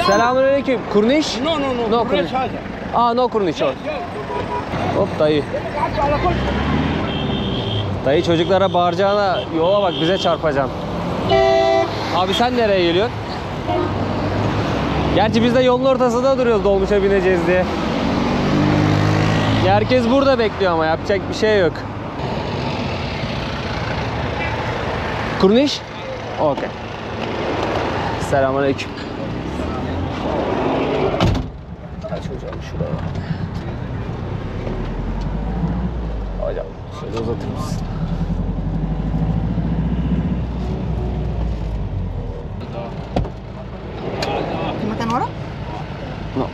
Selamünaleyküm. Kurniş? No. No kurniş. No kurniş. Hop dayı. Dayı çocuklara bağıracağına yola bak, bize çarpacaksın. Abi sen nereye geliyorsun? Gerçi biz de yolun ortasında duruyoruz dolmuşa bineceğiz diye. Herkes burada bekliyor ama yapacak bir şey yok. Kurniş? Okey. Selamünaleyküm. Kaç hocam şuraya. Hocam şöyle uzatır mısın? Makan orang? No.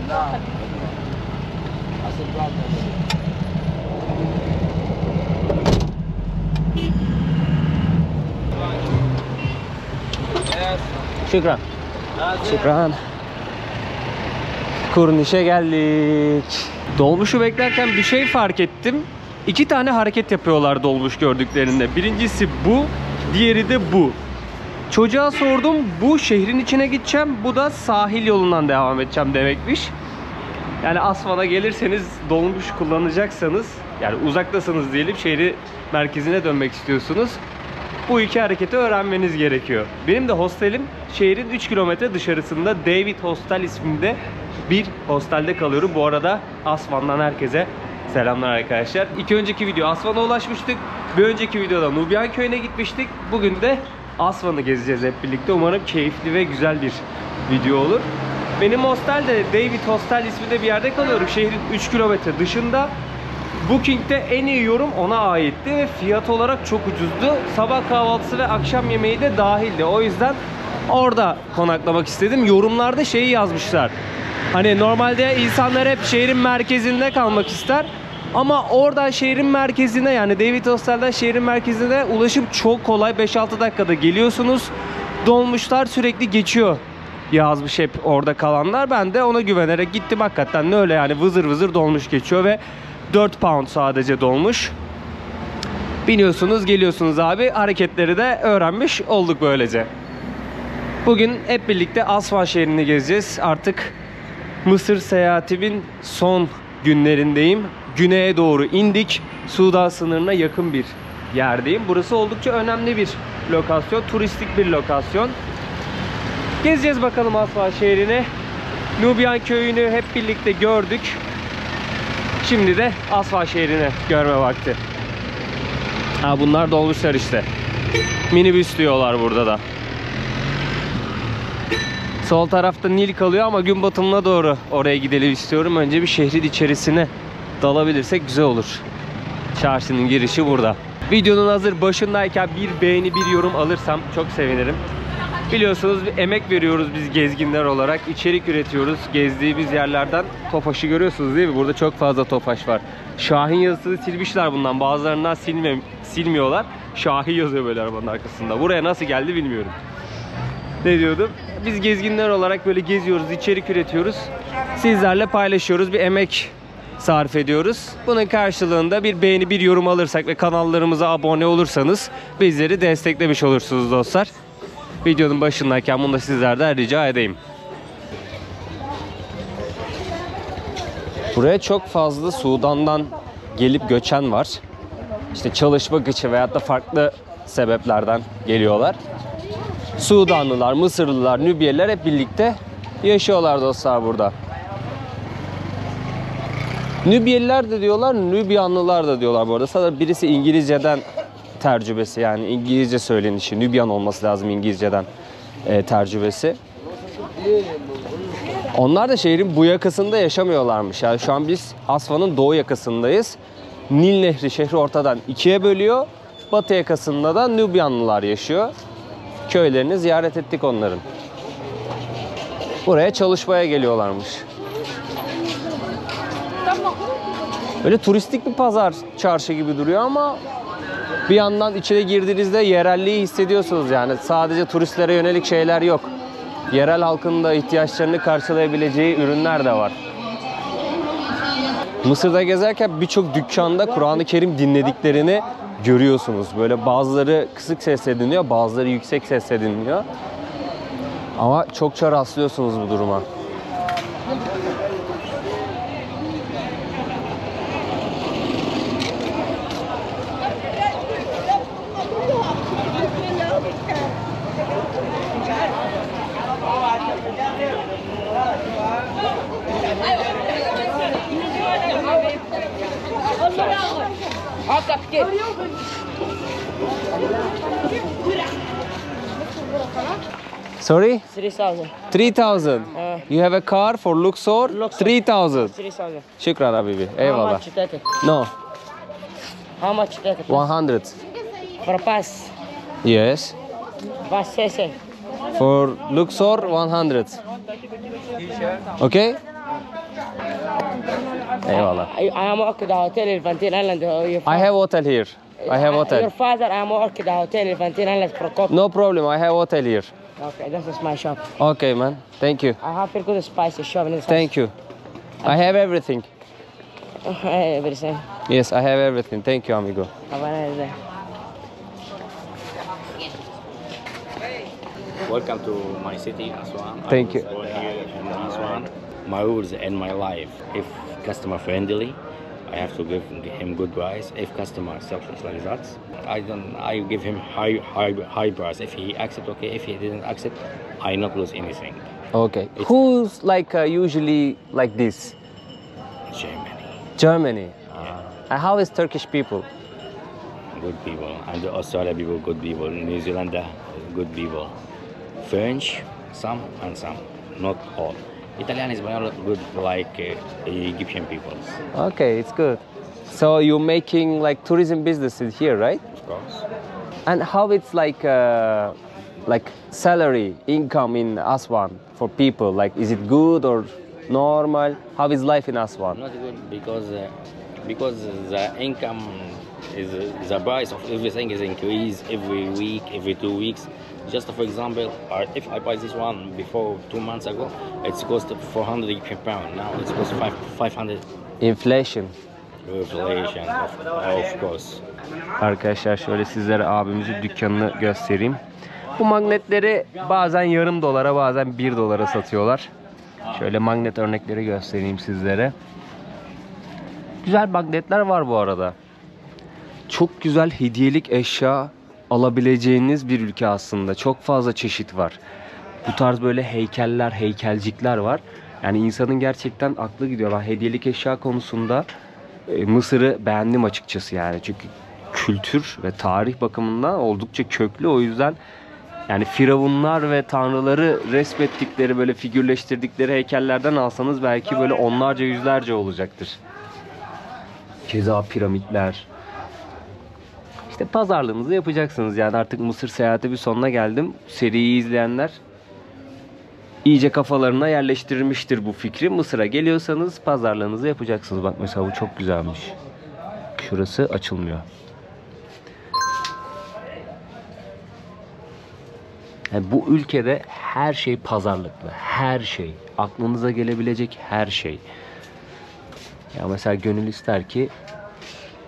Şükran. Şükran. Kurniş'e geldik. Dolmuşu beklerken bir şey fark ettim. 2 tane hareket yapıyorlar dolmuş gördüklerinde. Birincisi bu, diğeri de bu. Çocuğa sordum, bu şehrin içine gideceğim, bu da sahil yolundan devam edeceğim demekmiş. Yani Asvan'a gelirseniz, dolmuş kullanacaksanız, yani uzaktasınız diyelim, şehri merkezine dönmek istiyorsunuz, bu iki hareketi öğrenmeniz gerekiyor. Benim de hostelim şehrin 3 kilometre dışarısında David Hostel isminde bir hostelde kalıyorum. Bu arada Asvan'dan herkese selamlar arkadaşlar. İki önceki video Asvan'a ulaşmıştık. Bir önceki videoda Nubyan köyüne gitmiştik. Bugün de Asvan'ı gezeceğiz hep birlikte. Umarım keyifli ve güzel bir video olur. Benim hostel de David Hostel isminde bir yerde kalıyorum. Şehrin 3 kilometre dışında. Booking'de en iyi yorum ona aitti ve fiyat olarak çok ucuzdu. Sabah kahvaltısı ve akşam yemeği de dahildi. O yüzden orada konaklamak istedim. Yorumlarda şeyi yazmışlar. Hani normalde insanlar hep şehrin merkezinde kalmak ister. Ama oradan şehrin merkezine, yani David Hostel'den şehrin merkezine ulaşım çok kolay. 5-6 dakikada geliyorsunuz. Dolmuşlar sürekli geçiyor yazmış hep orada kalanlar. Ben de ona güvenerek gittim. Hakikaten de öyle yani, vızır vızır dolmuş geçiyor ve 4 pound sadece dolmuş. Biniyorsunuz, geliyorsunuz abi. Hareketleri de öğrenmiş olduk böylece. Bugün hep birlikte Asvan şehrini gezeceğiz. Artık Mısır seyahatimin son günlerindeyim. Güneye doğru indik. Sudan sınırına yakın bir yerdeyim. Burası oldukça önemli bir lokasyon. Turistik bir lokasyon. Gezeceğiz bakalım Asvan şehrini. Nubyan köyünü hep birlikte gördük. Şimdi de Asvan şehrini görme vakti. Ha, bunlar dolmuşlar işte. Minibüs diyorlar burada da. Sol tarafta Nil kalıyor ama gün batımına doğru oraya gidelim istiyorum. Önce bir şehrin içerisine dalabilirsek güzel olur. Çarşının girişi burada. Videonun hazır başındayken bir beğeni, bir yorum alırsam çok sevinirim. Biliyorsunuz bir emek veriyoruz biz gezginler olarak. İçerik üretiyoruz. Gezdiğimiz yerlerden Tofaş'ı görüyorsunuz değil mi? Burada çok fazla Tofaş var. Şahin yazısını silmişler bundan. Bazılarından silmiyorlar. Şahin yazıyor böyle arabanın arkasında. Buraya nasıl geldi bilmiyorum. Ne diyordum? Biz gezginler olarak böyle geziyoruz, içerik üretiyoruz. Sizlerle paylaşıyoruz. Bir emek sarf ediyoruz. Bunun karşılığında bir beğeni, bir yorum alırsak ve kanallarımıza abone olursanız bizleri desteklemiş olursunuz dostlar. Videonun başındayken bunu da sizlerden rica edeyim. Buraya çok fazla Sudan'dan gelip göçen var. İşte çalışmak için veyahut da farklı sebeplerden geliyorlar. Sudanlılar, Mısırlılar, Nübiyeliler hep birlikte yaşıyorlar dostlar burada. Nübiyeliler de diyorlar, Nübyanlılar da diyorlar bu arada. Sadece birisi İngilizceden tercümesi, yani İngilizce söylenişi. Nübyan olması lazım İngilizceden tercümesi. Onlar da şehrin bu yakasında yaşamıyorlarmış. Yani şu an biz Asvan'ın doğu yakasındayız. Nil Nehri şehri ortadan ikiye bölüyor. Batı yakasında da Nübyanlılar yaşıyor. Köylerini ziyaret ettik onların. Buraya çalışmaya geliyorlarmış. Böyle turistik bir pazar, çarşı gibi duruyor ama bir yandan içine girdiğinizde yerelliği hissediyorsunuz yani. Sadece turistlere yönelik şeyler yok. Yerel halkın da ihtiyaçlarını karşılayabileceği ürünler de var. Mısır'da gezerken birçok dükkanda Kur'an-ı Kerim dinlediklerini görüyorsunuz. Böyle bazıları kısık sesle dinliyor, bazıları yüksek sesle dinliyor. Ama çokça rastlıyorsunuz bu duruma. Sorry? 3,000. 3000. You have a car for Luxor? Luxor. 3000. 3,000. Şükran habibi. How Eyvallah. much you take it? No. How much you take it? 100. For a pass. Yes. Pass CC. For Luxor 100. Okay? Eyvallah. I am working at the hotel in Vantin Island. I have hotel here. I have Your hotel. father, I am working at the hotel in Vantin Island for coffee. No problem. I have hotel here. Okay, this is my shop. Okay, man. Thank you. I have very good spicy shop in this Thank you. I have everything. house. Everything. Yes, I have everything. Thank you, amigo. Have a nice day. Welcome to my city, Aswan. Thank you. I was born here in Aswan. My rules and my life. If customer friendly, I have to give him good price. If customer selfish like that, I give him high price. If he accept, okay. If he didn't accept, I not lose anything. Okay. Who's like usually like this? Germany, Germany. And how is Turkish people? good people, and Australia people, good people. New Zealand, good people. French, some and some, not all. Italian is good like Egyptian people, Okay, it's good. So you're making like tourism businesses here, right? of course. And how it's like salary income in Aswan for people? Like, is it good or normal? How is life in Aswan? Not good because the income is the price of everything is increased every week, every 2 weeks. Just for example, if I buy this one before 2 months ago, it's cost 400 pound. Now it's cost 500. Inflation. Inflation, of course. Arkadaşlar şöyle sizlere abimizin dükkanını göstereyim. Bu magnetleri bazen yarım dolara bazen 1 dolara satıyorlar. Şöyle magnet örnekleri göstereyim sizlere. Güzel magnetler var bu arada. Çok güzel hediyelik eşya alabileceğiniz bir ülke aslında. Çok fazla çeşit var. Bu tarz böyle heykeller, heykelcikler var. Yani insanın gerçekten aklı gidiyor. Ben hediyelik eşya konusunda Mısır'ı beğendim açıkçası yani. Çünkü kültür ve tarih bakımından oldukça köklü. O yüzden yani firavunlar ve tanrıları resmettikleri, böyle figürleştirdikleri heykellerden alsanız belki böyle onlarca yüzlerce olacaktır. Keza piramitler. İşte pazarlığınızı yapacaksınız yani. Artık Mısır seyahati bir sonuna geldim. Seriyi izleyenler iyice kafalarına yerleştirmiştir bu fikri. Mısır'a geliyorsanız pazarlığınızı yapacaksınız. Bak mesela bu çok güzelmiş. Şurası açılmıyor. Yani bu ülkede her şey pazarlıklı. Her şey. Aklınıza gelebilecek her şey. Ya mesela gönül ister ki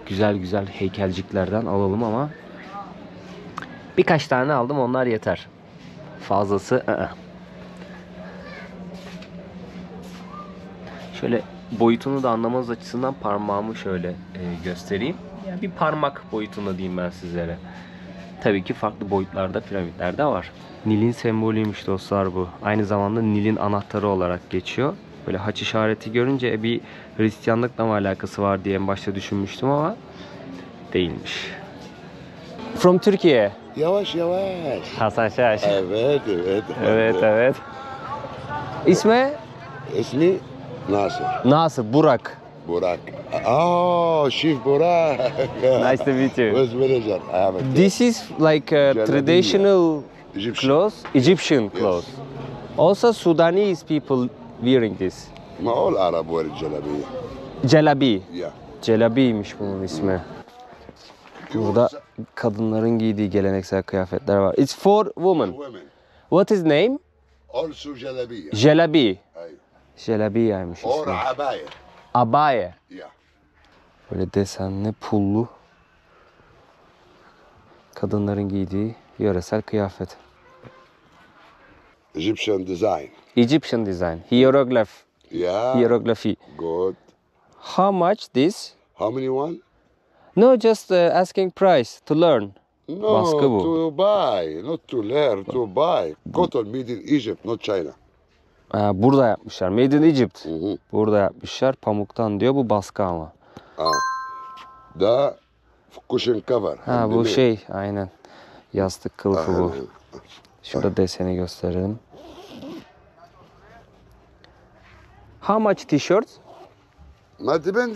güzel güzel heykelciklerden alalım ama birkaç tane aldım, onlar yeter. Fazlası Şöyle boyutunu da anlamanız açısından parmağımı şöyle göstereyim. Yani bir parmak boyutunda diyeyim ben sizlere. Tabii ki farklı boyutlarda piramitler de var. Nil'in sembolüymüş dostlar bu. Aynı zamanda Nil'in anahtarı olarak geçiyor. Böyle haç işareti görünce bir Hristiyanlıkla mı alakası var diye en başta düşünmüştüm ama değilmiş. From Türkiye. Yavaş yavaş. Hasan Şaş. Evet, evet. Evet. İsmi? İsmi Nasır. Nasır, Burak. Burak. Şif Burak. Nice to meet you. Where's manager? I have a This is like a traditional Egyptian. clothes, Egyptian clothes. Also Sudanese people wearing this. ما all Arab wear الجلابية. Celabi. Yeah. Celabiymiş bunun ismi. Burada kadınların giydiği geleneksel kıyafetler var. It's for women. Women. What is name? Also جلابية. Jelabi. أيوة. Jelabiyaymış Or ismi. عباية. Abaye. Yeah. Böyle desenli, pullu kadınların giydiği yöresel kıyafet. Egyptian design. Egyptian design. Hieroglyph. Yeah. Hieroglyphy. Good. How much this? How many one? No, just asking price to learn. No, Baskı bu. to buy, not to learn, to buy. Cotton made in Egypt, not China. Burada yapmışlar. Made in Egypt. Hı. Burada yapmışlar. Pamuktan diyor. Bu baskı ama. Da cushion cover. Ha bu şey aynen. Yastık kılıfı bu. Aynen. Şurada deseni gösterelim. How much t-shirts? Ma depend,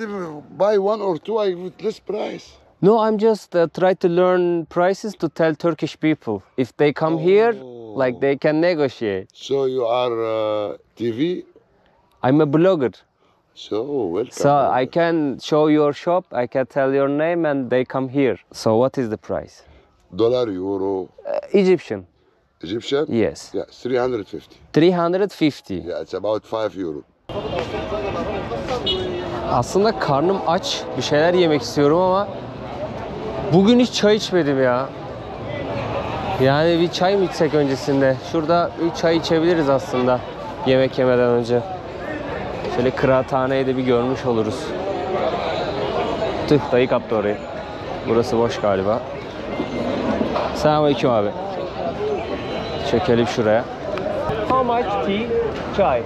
buy one or two, I with less price. No, I'm just try to learn prices to tell Turkish people. If they come here, like they can negotiate. So you are TV, I'm a blogger. so welcome. So I can show your shop, I can tell your name and they come here. So what is the price? Dollar, euro, Egyptian. Egyptian? Yes. Yeah, 350. 350. Yeah, it's about 5 euro. Aslında karnım aç. Bir şeyler yemek istiyorum ama bugün hiç çay içmedim ya. Yani bir çay mı içsek öncesinde? Şurada bir çay içebiliriz aslında yemek yemeden önce. Şöyle kıraathaneyi de bir görmüş oluruz. Tüh, dayı kaptı orayı. Burası boş galiba. Selamünaleyküm abi. Çekelim şuraya. How much tea? Çay.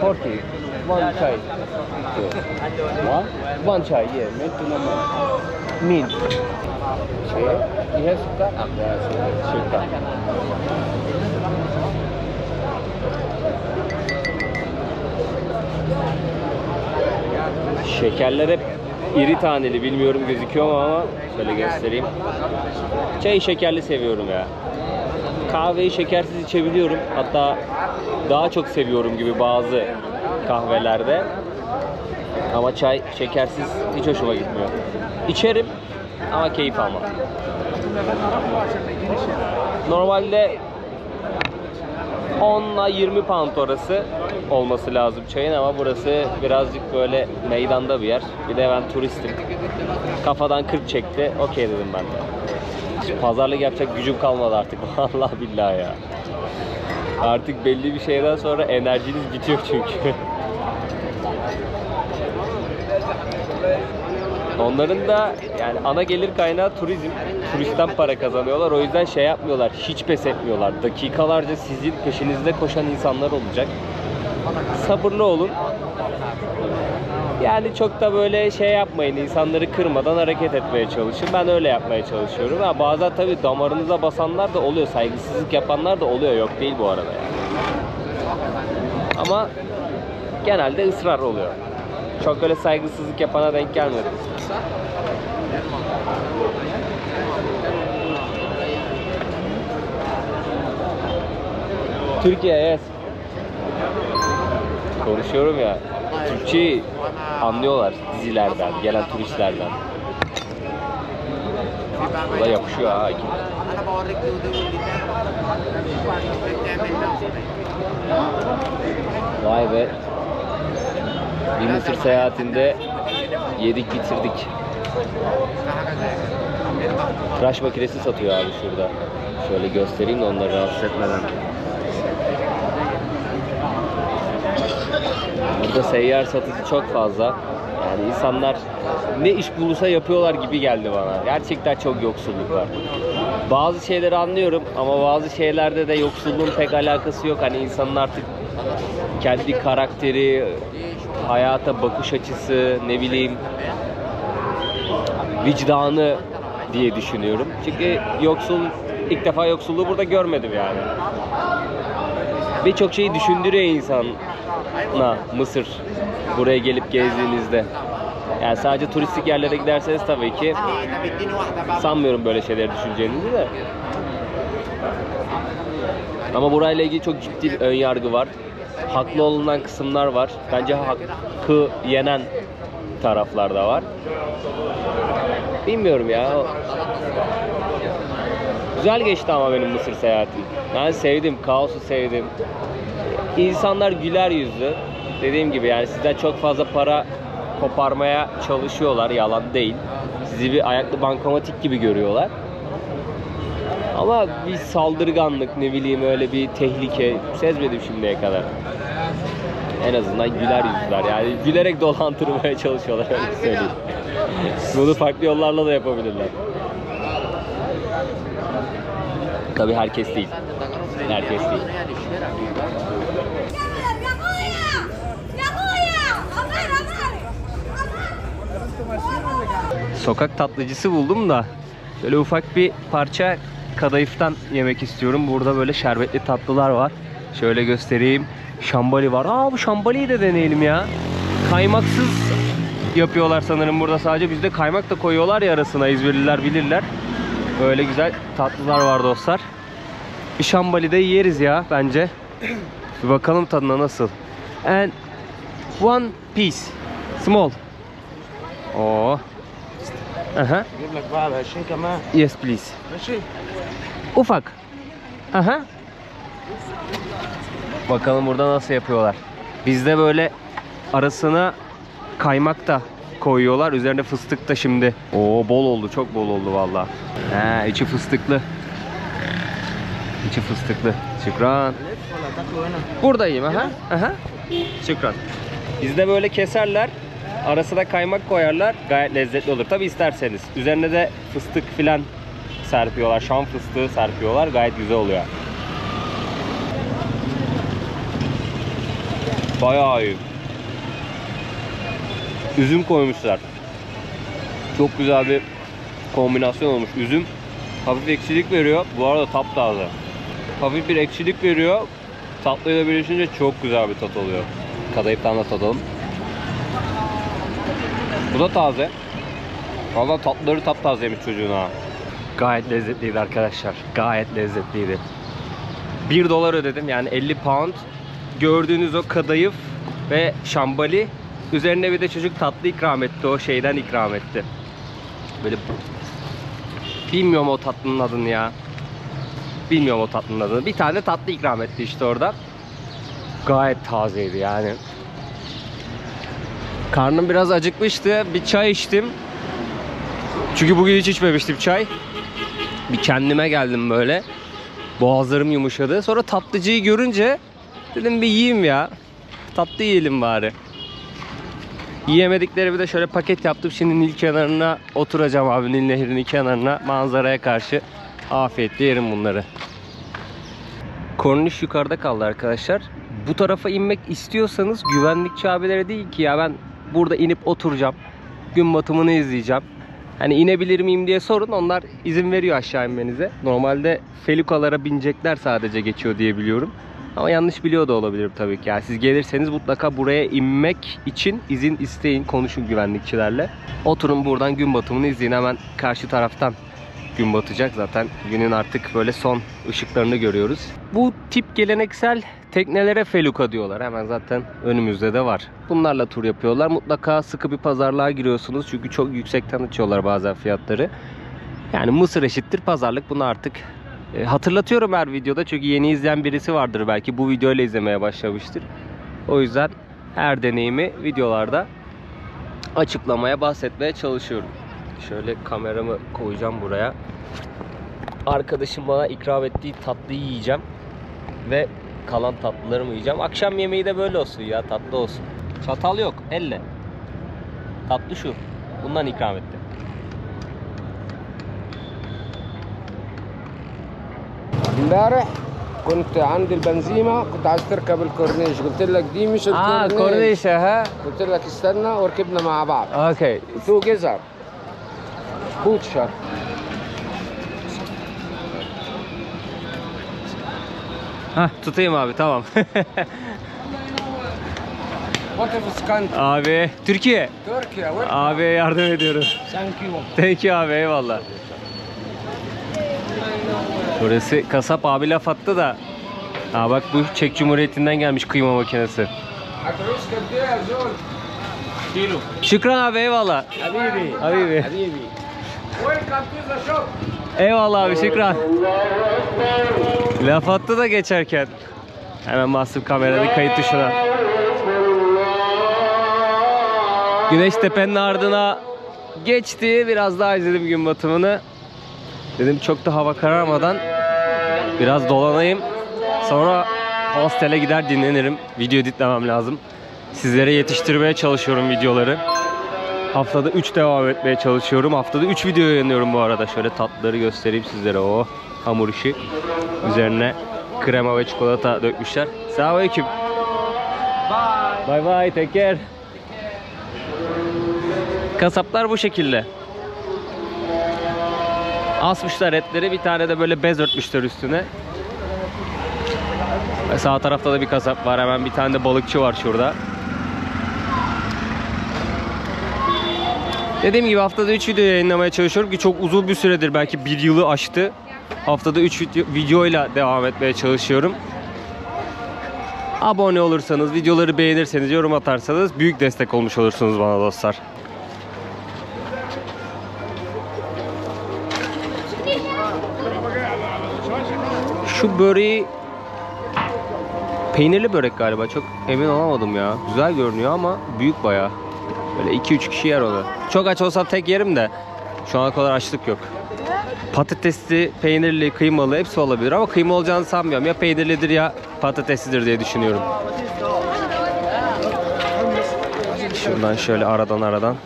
40. One chai. One chai, yeah. Mint. You have sugar? Sugar. Şekerler hep iri taneli, bilmiyorum gözüküyor mu ama şöyle göstereyim. Çayı şekerli seviyorum ya. Kahveyi şekersiz içebiliyorum. Hatta daha çok seviyorum gibi bazı kahvelerde. Ama çay şekersiz hiç hoşuma gitmiyor. İçerim ama keyif almam. Normalde 10 ile 20 pound arası olması lazım çayın ama burası birazcık böyle meydanda bir yer. Bir de ben turistim. Kafadan 40 çekti. Okey dedim ben de. Pazarlık yapacak gücüm kalmadı artık. Vallahi billahi ya. Artık belli bir şeyden sonra enerjiniz bitiyor çünkü. Onların da yani ana gelir kaynağı turizm. Turistten para kazanıyorlar. O yüzden şey yapmıyorlar. Hiç pes etmiyorlar. Dakikalarca sizin peşinizde koşan insanlar olacak. Sabırlı olun. Yani çok da böyle şey yapmayın. İnsanları kırmadan hareket etmeye çalışın. Ben öyle yapmaya çalışıyorum. Ha, bazen tabii damarınıza basanlar da oluyor. Saygısızlık yapanlar da oluyor. Yok değil bu arada yani. Ama genelde ısrar oluyor. Çok öyle saygısızlık yapana denk gelmedi. Türkiye, yes. Konuşuyorum ya. Türkçeyi anlıyorlar dizilerden, gelen turistlerden. Bu da yapışıyor ha. Vay be. Bir Mısır seyahatinde yedik bitirdik. Tıraş makinesi satıyor abi şurada. Şöyle göstereyim de onları rahatsız etmeden. Burada seyyar satıcı çok fazla. Yani insanlar ne iş bulursa yapıyorlar gibi geldi bana. Gerçekten çok yoksulluk var. Bazı şeyleri anlıyorum ama bazı şeylerde de yoksulluğun pek alakası yok. Hani insanın artık kendi karakteri, hayata bakış açısı, ne bileyim vicdanı diye düşünüyorum. Çünkü ilk defa yoksulluğu burada görmedim yani. Birçok şeyi düşündürüyor insana Mısır buraya gelip gezdiğinizde. Yani sadece turistik yerlere giderseniz tabii ki sanmıyorum böyle şeyleri düşüneceğinizi de. Ama burayla ilgili çok ciddi ön yargı var. Haklı olunan kısımlar var. Bence hakkı yenen taraflar da var. Bilmiyorum ya. Güzel geçti ama benim Mısır seyahatim. Ben sevdim, kaosu sevdim. İnsanlar güler yüzlü. Dediğim gibi yani sizden çok fazla para koparmaya çalışıyorlar, yalan değil. Sizi bir ayaklı bankamatik gibi görüyorlar. Ama bir saldırganlık, ne bileyim öyle bir tehlike sezmedim şimdiye kadar. En azından güler yüzler, yani gülerek dolandırmaya çalışıyorlar, öyle söyleyeyim. Bunu farklı yollarla da yapabilirler. Tabii herkes değil. Herkes değil. Sokak tatlıcısı buldum da böyle ufak bir parça kadayıftan yemek istiyorum. Burada böyle şerbetli tatlılar var. Şöyle göstereyim. Şambali var. Aa, bu şambaliyi de deneyelim ya. Kaymaksız yapıyorlar sanırım burada sadece. Bizde kaymak da koyuyorlar ya arasına. İzmirliler bilirler. Böyle güzel tatlılar var dostlar. Bir şambali de yeriz ya bence. Bir bakalım tadına nasıl. And one piece. Small. Oo. Aha. اجيب لك بقى ب 20 كمان. Yes please. ماشي. Ufak. Aha. Bakalım burada nasıl yapıyorlar. Bizde böyle arasına kaymak da koyuyorlar. Üzerine fıstık da şimdi. Oo, bol oldu. Çok bol oldu vallahi. He, içi fıstıklı. İçi fıstıklı. Şükran. ولا تاكله هنا؟ Buradayım. Aha. Aha. Şükran. Bizde böyle keserler. Arasına kaymak koyarlar. Gayet lezzetli olur. Tabi isterseniz. Üzerine de fıstık filan serpiyorlar. Şam fıstığı serpiyorlar. Gayet güzel oluyor. Bayağı iyi. Üzüm koymuşlar. Çok güzel bir kombinasyon olmuş. Üzüm hafif ekşilik veriyor. Bu arada taptaze. Hafif bir ekşilik veriyor. Tatlıyla birleşince çok güzel bir tat oluyor. Kadayıftan da tadalım. Bu da taze. Vallahi tatlıları taptazeymiş çocuğun ha. Gayet lezzetliydi arkadaşlar. Gayet lezzetliydi. 1 dolar ödedim, yani 50 pound. Gördüğünüz o kadayıf ve şambali. Üzerine bir de çocuk tatlı ikram etti. O şeyden ikram etti. Böyle bilmiyorum o tatlının adını ya. Bilmiyorum o tatlının adını. Bir tane tatlı ikram etti işte orada. Gayet tazeydi yani. Karnım biraz acıkmıştı. Bir çay içtim. Çünkü bugün hiç içmemiştim çay. Bir kendime geldim böyle. Boğazlarım yumuşadı. Sonra tatlıcıyı görünce dedim bir yiyeyim ya. Tatlı yiyelim bari. Yiyemediklerimi de şöyle paket yaptım. Şimdi Nil kenarına oturacağım abi. Nil Nehri'nin kenarına. Manzaraya karşı afiyetle yerim bunları. Korniş yukarıda kaldı arkadaşlar. Bu tarafa inmek istiyorsanız güvenlikçi abilere değil ki ya, ben burada inip oturacağım. Gün batımını izleyeceğim. Hani inebilir miyim diye sorun. Onlar izin veriyor aşağı inmenize. Normalde felikalara binecekler sadece geçiyor diye biliyorum. Ama yanlış biliyor da olabilirim tabii ki. Yani siz gelirseniz mutlaka buraya inmek için izin isteyin. Konuşun güvenlikçilerle. Oturun buradan gün batımını izleyin. Hemen karşı taraftan gün batacak. Zaten günün artık böyle son ışıklarını görüyoruz. Bu tip geleneksel teknelere feluka diyorlar. Hemen zaten önümüzde de var. Bunlarla tur yapıyorlar. Mutlaka sıkı bir pazarlığa giriyorsunuz. Çünkü çok yüksekten açıyorlar bazen fiyatları. Yani Mısır eşittir pazarlık. Bunu artık hatırlatıyorum her videoda. Çünkü yeni izleyen birisi vardır belki. Bu videoyla izlemeye başlamıştır. O yüzden her deneyimi videolarda açıklamaya, bahsetmeye çalışıyorum. Şöyle kameramı koyacağım buraya. Arkadaşım bana ikram ettiği tatlıyı yiyeceğim. Ve kalan tatlılarımı yiyeceğim. Akşam yemeği de böyle olsun ya, tatlı olsun. Çatal yok, elle. Tatlı şu. Bundan ikram etti. امبارح كنت عند البنزيمة كنت عايز تركب الكورنيش قلت لك دي مش الكورنيش Korniş ha. قلت لك استنى وركبنا مع بعض Okay. تو جزر بوتشر Hah, tutayım abi, tamam. وقف اسكندر Abi Türkiye. تركيا وين Abi yardım ediyorum. ثانك يو Thank you abi, eyvallah. Burası kasap abi laf attı da. Aa bak, bu Çek Cumhuriyeti'nden gelmiş kıyma makinesi. هتعوز قد ايه يا زول كيلو Şükran abi, eyvallah. حبيبي Habibi. حبيبي ويلكم تو ذا شوب Eyvallah abi, şükran. Laf attı da geçerken. Hemen bastım kamerada kayıt tuşuna. Güneş tepenin ardına geçti. Biraz daha izledim gün batımını. Dedim çok da hava kararmadan Biraz dolanayım. Sonra hostele gider dinlenirim. Video editlemem lazım. Sizlere yetiştirmeye çalışıyorum videoları. Haftada 3 devam etmeye çalışıyorum. Haftada 3 video yayınlıyorum bu arada. Şöyle tatlıları göstereyim sizlere. O hamur işi. Üzerine krema ve çikolata dökmüşler. Selamünaleyküm. Bye bye. Take care. Kasaplar bu şekilde. Asmışlar etleri. Bir tane de böyle bez örtmüşler üstüne. Ve sağ tarafta da bir kasap var. Hemen bir tane de balıkçı var şurada. Dediğim gibi haftada 3 video yayınlamaya çalışıyorum ki çok uzun bir süredir, belki bir yılı aştı. Haftada 3 videoyla devam etmeye çalışıyorum. Abone olursanız, videoları beğenirseniz, yorum atarsanız büyük destek olmuş olursunuz bana dostlar. Şu böreği peynirli börek galiba, çok emin olamadım ya. Güzel görünüyor ama büyük bayağı. Böyle 2-3 kişi yer onu. Çok aç olsam tek yerim de şu ana kadar açlık yok. Patatesli, peynirli, kıymalı hepsi olabilir ama kıyma olacağını sanmıyorum. Ya peynirlidir ya patateslidir diye düşünüyorum. Şuradan şöyle aradan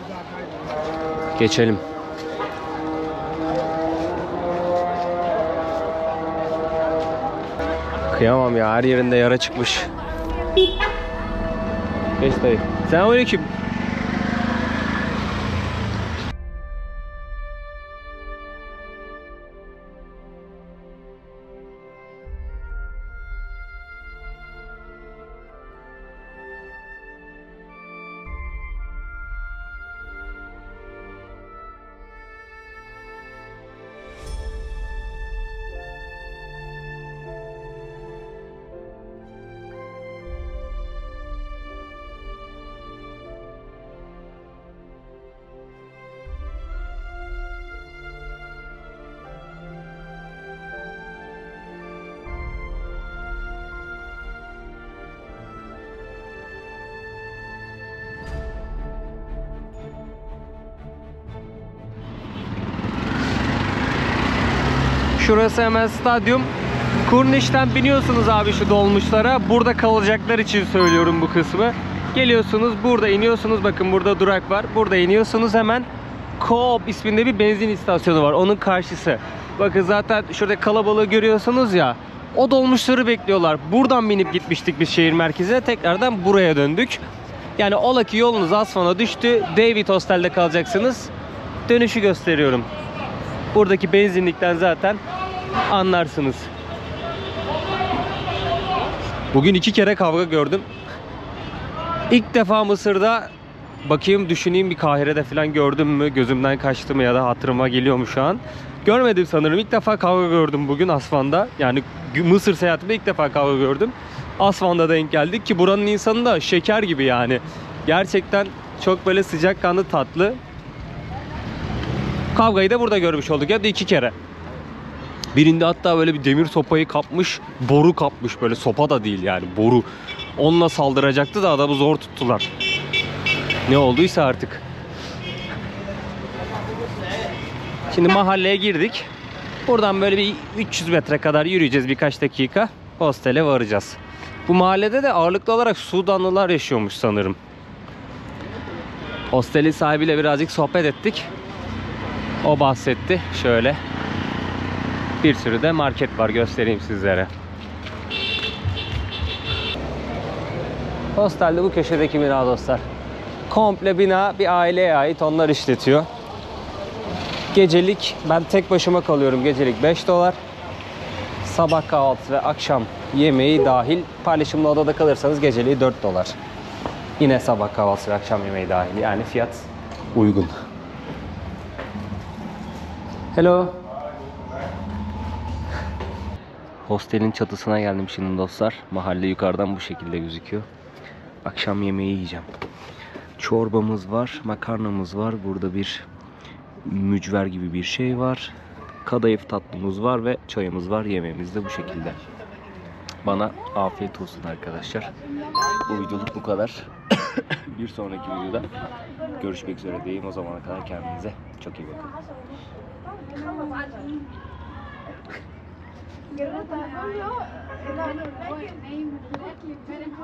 geçelim. Kıyamam ya, her yerinde yara çıkmış. Geç dayı. Selamünaleyküm. Şurası hemen stadyum. Kurniş'ten biniyorsunuz abi şu dolmuşlara. Burada kalacaklar için söylüyorum bu kısmı. Geliyorsunuz, burada iniyorsunuz. Bakın burada durak var. Burada iniyorsunuz, hemen Coop isminde bir benzin istasyonu var. Onun karşısı. Bakın zaten şurada kalabalığı görüyorsunuz ya. O dolmuşları bekliyorlar. Buradan binip gitmiştik biz şehir merkezine. Tekrardan buraya döndük. Yani ola ki yolunuz Asfan'a düştü. David Hostel'de kalacaksınız. Dönüşü gösteriyorum. Buradaki benzinlikten zaten anlarsınız. Bugün 2 kere kavga gördüm. İlk defa Mısır'da, bakayım düşüneyim, bir Kahire'de falan gördüm mü, gözümden kaçtı mı ya da hatırıma geliyor mu şu an. Görmedim sanırım. İlk defa kavga gördüm bugün Asfan'da. Yani Mısır seyahatimde ilk defa kavga gördüm. Asfan'da denk geldik ki buranın insanı da şeker gibi yani. Gerçekten çok böyle sıcakkanlı, tatlı. Kavgayı da burada görmüş olduk ya da 2 kere. Birinde hatta böyle bir demir sopayı kapmış, boru kapmış, böyle sopa da değil yani, boru. Onunla saldıracaktı da adamı zor tuttular. Ne olduysa artık. Şimdi mahalleye girdik. Buradan böyle bir 300 metre kadar yürüyeceğiz, birkaç dakika. Hostele varacağız. Bu mahallede de ağırlıklı olarak Sudanlılar yaşıyormuş sanırım. Hostelin sahibiyle birazcık sohbet ettik. O bahsetti. Şöyle bir sürü de market var, göstereyim sizlere. Hostelde bu köşedeki bina dostlar. Komple bina bir aileye ait, onlar işletiyor. Gecelik ben tek başıma kalıyorum, gecelik $5. Sabah kahvaltısı ve akşam yemeği dahil, paylaşımlı odada kalırsanız geceliği $4. Yine sabah kahvaltısı ve akşam yemeği dahil, yani fiyat uygun. Hello. Hostelin çatısına geldim şimdi dostlar. Mahalle yukarıdan bu şekilde gözüküyor. Akşam yemeği yiyeceğim. Çorbamız var, makarnamız var. Burada bir mücver gibi bir şey var. Kadayıf tatlımız var ve çayımız var. Yemeğimiz de bu şekilde. Bana afiyet olsun arkadaşlar. Bu videoluk bu kadar. Bir sonraki videoda görüşmek üzere diyeyim. O zamana kadar kendinize çok iyi bakın. جربت اقول له اذا الاكل نايم الاكل امبارح